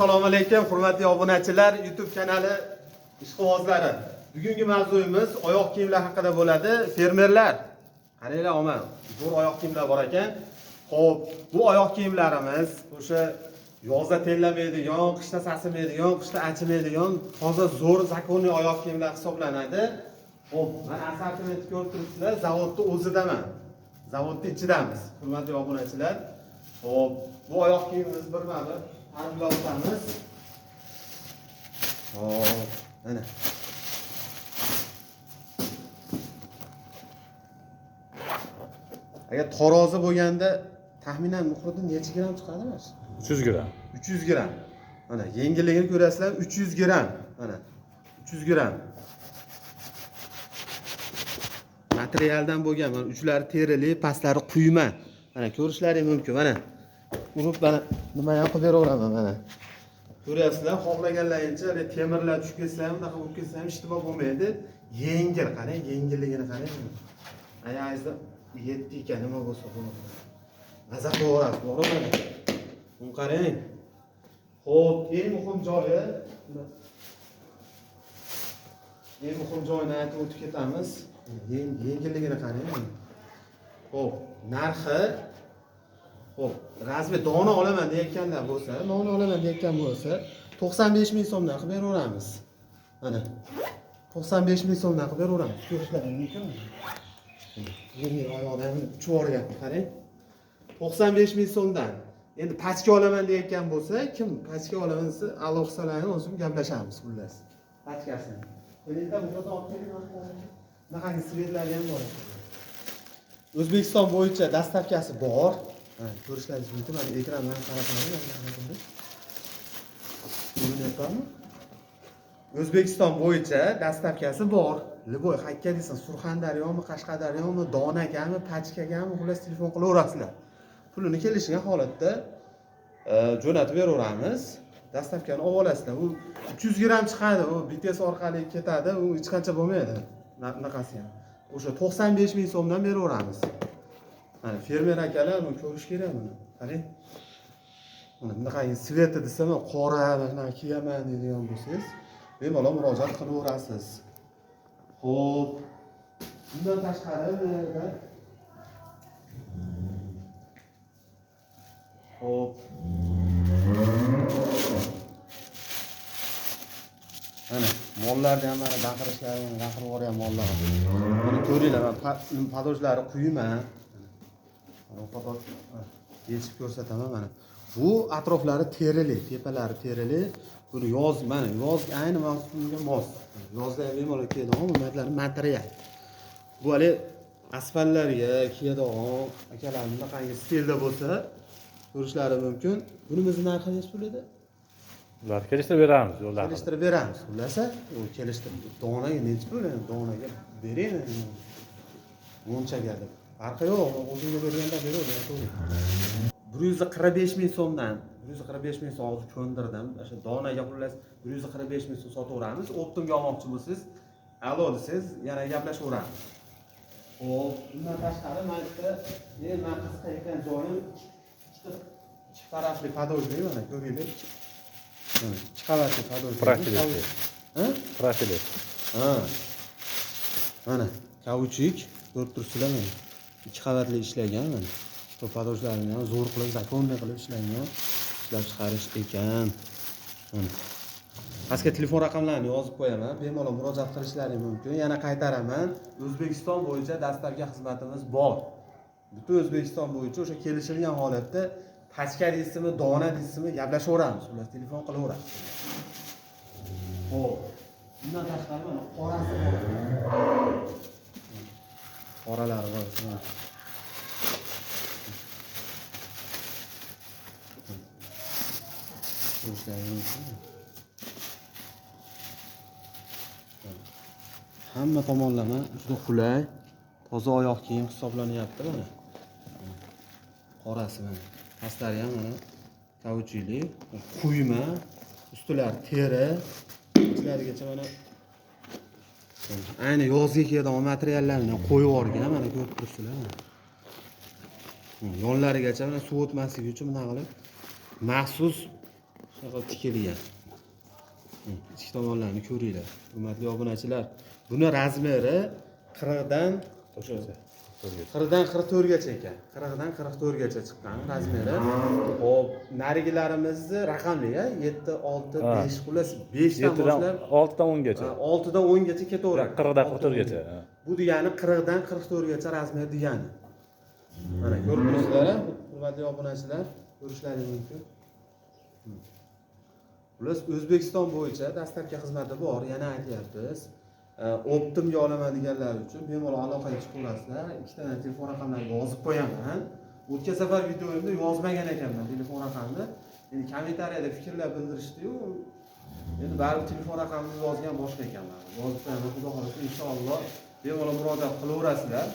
Assalomu alaykum, hurmatli obunachilar, YouTube kanali ishqibozlari. Bugungi mavzuyimiz oyoq kiyimlar haqida bo'ladi. Fermerlar, qaranglar, omma, zo'r oyoq kiyimlar bor ekan. Xo'p, bu oyoq kiyimlarimiz o'sha yozda terlamaydigan, qishda sasimaydigan, qishda achimaydigan, hozir zo'r zakonli oyoq kiyimlar hisoblanadi. Xo'p, mana assortimentni ko'rib turibsizlar, zavodning o'zidaman. Zavodning ichidamiz, hurmatli obunachilar. Xo'p, bu oyoq kiyimimiz birma-bir Arg'lovtamiz. Hop, mana. Agar tarozi bo'lganda taxminan muhridan necha gram chiqadi mana? 300 gram. 300 gram. Mana yengilligini ko'rasizlar, 300 gram. Mana 300 gram. Materialdan bo'lgan, mana uchlari terili, pastlari quyma. Mana ko'rishlaringiz mumkin, mana. Urib mana nima ham qilib beraveraman mana. Ko'ryapsizlar, xohlaganlarincha temirlar tushib ketsa ham, unaqa bo'lib ketsa ham ishtiboh bo'lmaydi. Yengil, qarang, yengilligini qarang. Oyog'ingizda yetdi ekan, nima bo'lsa bo'ladi. Maza qilaverasiz, to'g'rimi? Buni qarang. Xo'p, eng muhim joyini aytib o'tib ketamiz. Yengilligini qarang. Xo'p, narxi Xo'p, razmer dona olaman deyotganlar bo'lsa, 95 ming so'mdan qilib beraveramiz. Mana 95 ming so'mdan qilib beraveramiz. Ko'rishlaringiz mumkinmi? Yengil oyoqdan uchib o'ryapti, qarang. 95 ming so'mdan. Endi pachka olaman deyotgan bo'lsa, kim pachka olaman desa, aloqalarni o'zim gaplashamiz, xullas. Pachkasini. Endi burada olib kelgan bunaqangi svetlarni ham bor. O'zbekiston bo'yicha dastavkasi bor. Ko'rishlaringiz mumkin, mana ekrandan qarab turibman. Ko'rinyaptimi? O'zbekiston bo'yicha dastavkasi bor. Liboy hakka desa, Surxondaryomi, Qashqadaryomi, Donagami, Pachkagami, xullas telefon qilaverasizlar. Pulini kelishigan holatda jo'natib beraveramiz. Dastavkani olib olasizlar. U 300 gram chiqadi, u BTS orqali ketadi, u hech qancha bo'lmaydi. Bunaqasi ham. O'sha 95 ming so'mdan beraveramiz. Mana fermer akalar buni ko'rish kerak buni. Qarang. Mana bunaqangi sveti desam, qora bunaqa kiyaman deydigan bo'lsangiz, bemalol murojaat qilaverasiz. Xo'p. Bundan tashqari Xo'p. Mana mollarni ham mana baqirishlarini baqirib yuborgan mollar. Buni ko'ringlar, padojlari quyma. Yechib ko'rsataman mana. Bu atroflari terili, tepalari terili. Buni yoz, mana yoz ayni mavsumga mos. Yozda ham bemalol kiyadigan bu material. Bu hali asfaltlarga kiyadigan akalarning bunaqangi stilda bo'lsa, ko'rishlari mumkin. Bunimizni narxi necha pul edi? Ular kelishtirib beramiz, yo'llar. Kelishtirib beramiz. Xulasa, u kelishtirib donaga necha pul? Donaga bering. Munchaga deb. Farqi yo'q, o'zingga berganda beraver. 145 ming so'mdan, 145 ming so'm hozir ko'ndirdim. O'sha donaga xullas 145 ming so'm sotaveramiz. Optimga olmoqchi bo'lsangiz, alo desangiz, yana gaplashaveramiz. Xo'p, bundan tashqari mana men qiziqayotgan joyim ikkita tarafli padojli mana ko'ringlar. Mana ikki qavatli padojli. Profilet. Ha? Profilet. Ha. Mana kauchuk ko'rib turibsizlar mana. Ikki qavatli ishlagan mana. Bu padojlarni ham zo'r qilib, zakonli qilib ishlangan, ishlab chiqarish ekan. Mana. Pastga telefon raqamlarini yozib qo'yaman, bemalol murojaat qilishlaringiz mumkin. Yana qaytaraman, O'zbekiston bo'yicha dastavka xizmatimiz bor. Butun O'zbekiston bo'yicha o'sha kelishilgan holatda pachka deysizmi, dona deysizmi, gaplashaveramiz. Ular telefon qilaveramiz. Xo'p. Bundan tashqari mana qorasi bor. Qoralari bor. Hamma tomonlama juda qulay, toza oyoq kiyim hisoblanyapti mana. Qorasi mana. Pastlari ham mana kauchili, quyma, ustilari teri, ichlarigacha mana ayni yozga kiyadigan materiallarni qo'yib yuborgan, mana ko'rib turibsizlar. Yonlarigacha mana suv o'tmasligi uchun buna qilib maxsus Shunaqa tikilgan. Ichki tomonlarini ko'ringlar. Hurmatli obunachilar. Buni razmeri 40 dan o'sha 40 dan 44 gacha ekan. 40 dan 44 gacha chiqqan razmeri. Xo'p, narigilarimizni raqamli, 7, 6, 5 xullas 5 dan 7 dan boshlab 6 dan 10 gacha. 6 dan 10 gacha ketaveradi. 40 dan 44 gacha. Bu degani 40 dan 44 gacha razmer degani. Mana ko'rib turibsizlar, hurmatli obunachilar, ko'rishlaringiz mumkin. Xullas O'zbekiston bo'yicha dastlabki xizmati bor, yana aytyapmiz. Optimga olaman deganlar uchun bemalol aloqaga chiqaverasizlar. Ikkitadan telefon raqamlariga yozib qo'yaman. O'tgan safar videoyimda yozmagan ekanman telefon raqamni. Endi kommentariyada fikrlar bildirishdi-yu, endi baribir telefon raqamimni yozgan boshqa ekanman. Yozib qo'yaman, xudo xolasa inshaalloh bemalol murojaat qilaverasizlar.